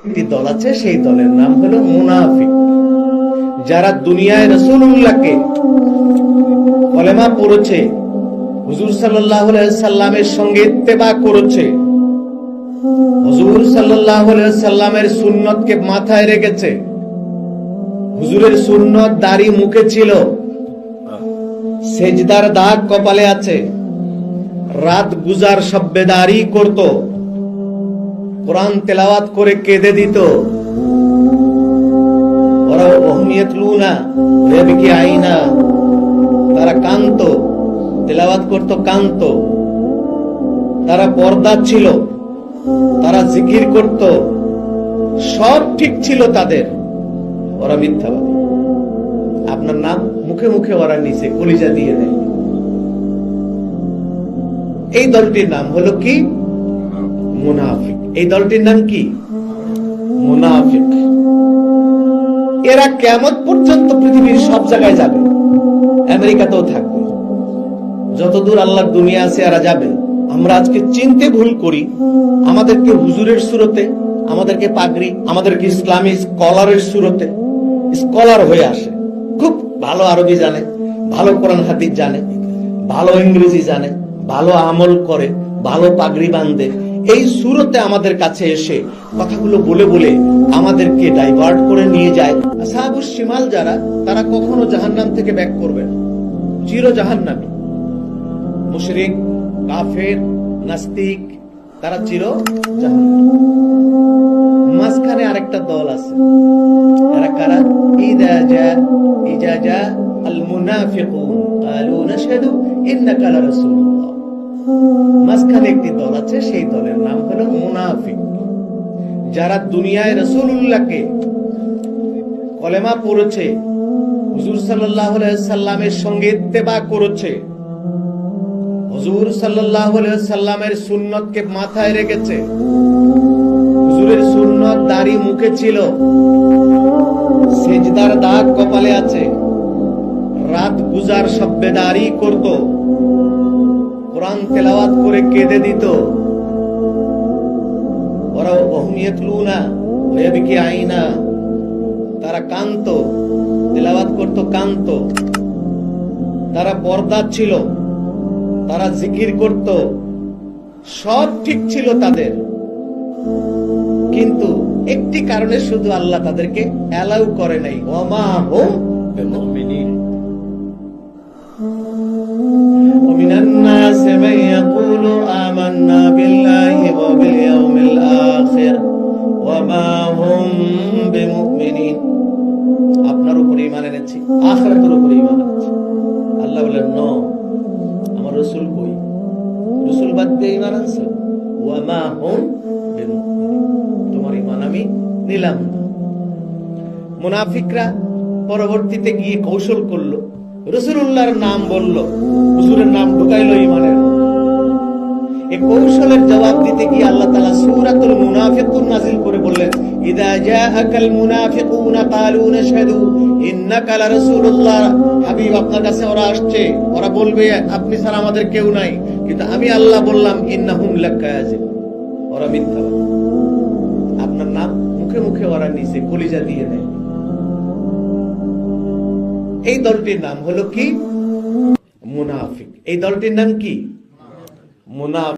একটি দল আছে, সেই দলের নাম হলো মুনাফিক। যারা দুনিয়ায় রাসূলুল্লাহকে কলেমা পড়েছে, হুজুর সাল্লাল্লাহু আলাইহি সাল্লামের সঙ্গে ইত্তেবা করেছে, হুজুর সাল্লাল্লাহু আলাইহি সাল্লামের সুন্নতকে মাথায় রেখেছে, হুজুরের সুন্নত দাড়ি মুখে ছিল, সেজদার দাগ কপালে আছে, রাত গুজার সব্বেদারি করত, কোরআন তেলাওয়াত করে কেঁদে দিত, ওরা ওহমিয়াতলুনা ওয়াবিকি আইনা, তারা কান্ত, তেলাওয়াত করত কান্ত, তারা পর্দা ছিল, তারা জিকির করত, সব ঠিক ছিল তাদের, ওরা মিথ্যাবাদী। আপনার নাম মুখে মুখে ওরা নিচে কলিজা দিয়ে দেয়। এই দলটির নাম হলো কি? মুনাফিক। এই দলটির নাম কি? মুনাফিক। এরা কিয়ামত পর্যন্ত পৃথিবীর সব জায়গায় যাবে, আমেরিকাতেও থাকবে, যতদূর আল্লাহর দুনিয়া আছে এরা যাবে। আমরা আজকে চিনতে ভুল করি, আমাদেরকে হুজুরের সুরতে, আমাদেরকে পাগড়ি, আমাদেরকে ইসলামী স্কলারের সুরতে স্কলার হয়ে আসে, খুব ভালো আরবি জানে, ভালো কোরআন হাদিস জানে, ভালো ইংরেজি জানে, ভালো আমল করে, ভালো পাগড়ি বাঁধে, এই সুরতে আমাদের কাছে এসে কথাগুলো বলে বলে আমাদেরকে ডাইভার্ট করে নিয়ে যায়। আসহাবুস শিমাল যারা, তারা কখনো জাহান্নাম থেকে ব্যাক করবে না, চির জাহান্নামী। মুশরিক, কাফের, নাস্তিক, তারা চির জাহান্নামী। মাঝখানে আরেকটা দল আছে, এরা কারা? ইজা জা আল মুনাফিকুন ক্বালু নাশহাদু ইন্নাকা লারাসূলুল্লাহ। মাঝখানে একটি দল আছে, সেই দলের নাম হলো মুনাফিক। যারা দুনিয়ায় রাসূলুল্লাহকে কলেমা পড়েছে, হুজুর সাল্লাল্লাহু আলাইহি সাল্লামের সঙ্গে ইত্তেবা করেছে, হুজুর সাল্লাল্লাহু আলাইহি সাল্লামের সুন্নতকে মাথায় রেখেছে, হুজুরের সুন্নত দাড়ি মুখে ছিল, সেজদার দাগ কপালে আছে, রাত গুজার সব্বেদারি করত, কোরআন তেলাওয়াত করে কেঁদে দিত, ওরা ওহমিয়াতলুনা ওয়াবিকি আইনা, তারা কান্ত, তেলাওয়াত করত কান্ত, তারা পর্দা ছিল, তারা জিকির করত, সব ঠিক ছিল তাদের, কিন্তু একটি কারণে শুধু আল্লাহ তাদেরকে অ্যালাউ করে নাই, ওমা হুম বিমুমিনিন। ومن الناس من يقول آمنا بالله وباليوم الآخر وما هم بمؤمنين। আপনার উপরে ঈমান এনেছি, আখিরাতের উপরে ঈমান এনেছি। আল্লাহ বলেন, নো, আমার রাসূল কই? রাসূল বাদ দিয়ে ঈমান আনছো? ওয়ামা হুম বিমুমিনিন, তোমার ঈমান আমি নিলাম না। মুনাফিকরা পরবর্তীতে গিয়ে কৌশল করলো, রাসূলুল্লাহর নাম বলল, হুজুরের নাম ঢুকাইলো ঈমানের মধ্যে। এই কৌশলের জবাব দিতে গিয়ে আল্লাহ তাআলা সূরাতুল মুনাফিকুন নাযিল করে বললেন, ইযা জাআকাল মুনাফিকুনা ক্বালু নাশহাদু ইন্নাকা লারাসূলুল্লাহ। হাবিব, আপনার কাছে ওরা আসছে, ওরা বলবে আপনি ছাড়া আমাদের কেউ নাই, কিন্তু আমি আল্লাহ বললাম ইন্নাহুম লাকাযিব, ওরা মিথ্যাবাদী। আপনার নাম মুখে মুখে ওরা নিচে কলিজা দিয়ে দেয়। এই দলটির নাম হলো কি? মুনাফিক। এই দলটির নাম কি? মুনাফিক।